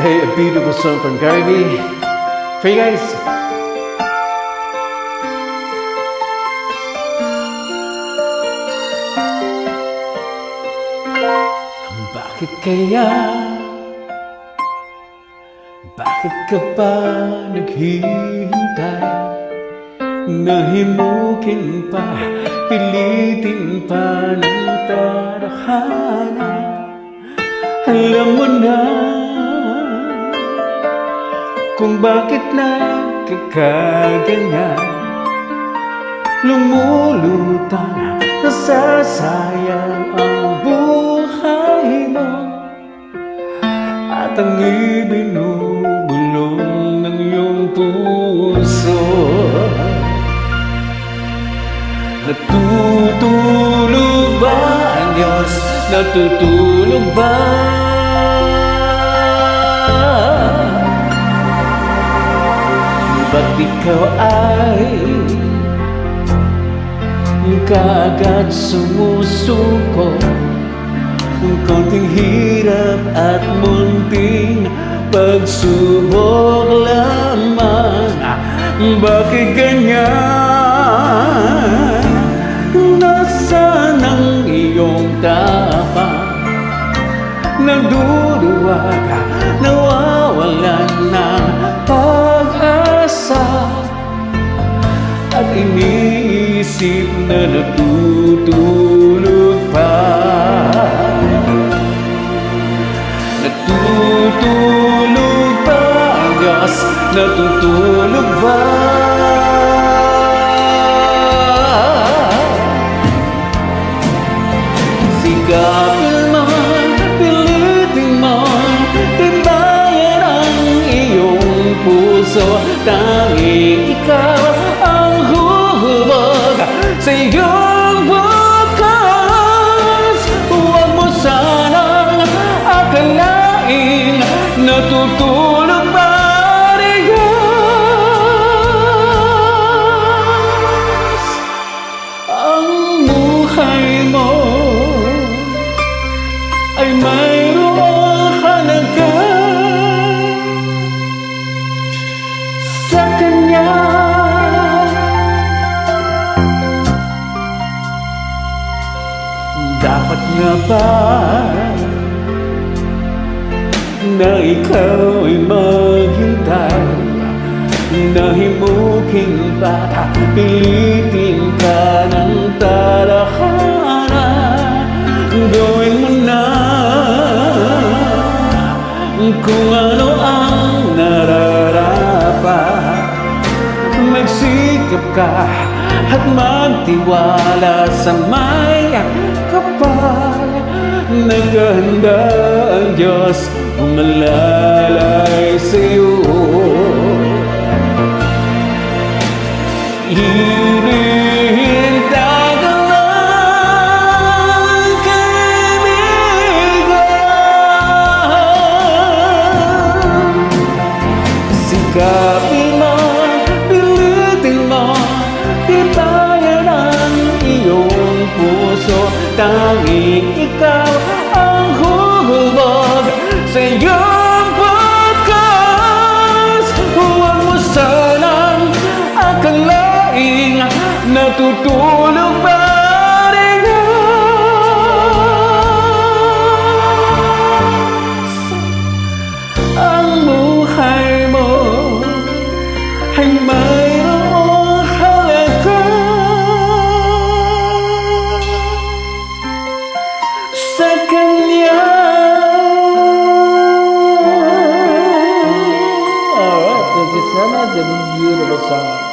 Hey, a beautiful song from Garvey for you guys. Bakit kaya? Bakit ka pa naghihintay? Nahimukin pa, pilitin pa ng tadhana. Alam mo na kung bakit nagkakaganyan. Lumulutang, nasasayang ang buhay mo, at ang ibinubulong ng iyong puso. Natutulog ba ang Diyos? Natutulog ba? Ba't ikaw ay kaagad sumusuko? Ang konting hirap at munting pagsubok lamang. Bakit ganyan? Nasaan ang iyong tapang? Nagduduwa ka, nawawalan ng pag-asa, at iniisip na natutulog pa. Natutulog ba ang Diyos? Natutulog ba? Sikapin mo, pilitin mo, tibayan ang iyong puso. Tanging ikaw ang huhubog sa iyong bukas. Huwag mo sanang akalaing natutulog ba Diyos? Ang buhay mo ay mayroong halaga sa Kanya. Dapat nga ba na ikaw ay maghintay? Nahimukin pa, pilitin ka ng tadhana. Gawin mo na kung ano ang nararapat. Magsikap ka at magtiwala sa may kapal. Naghahanda ang Diyos, umalalay sa'yo. Hinihintay ka lang, kaibigan. Sikapin mo, pilitin mo, tibayan ang iyong puso. Tanging ikaw ang huhubog sa iyong bukas. Huwag mo sanang akalaing natutulog ba Diyos? Ang buhay mo ay mayroong halaga sa Kanya. Alright, thank you so much. It's a beautiful song.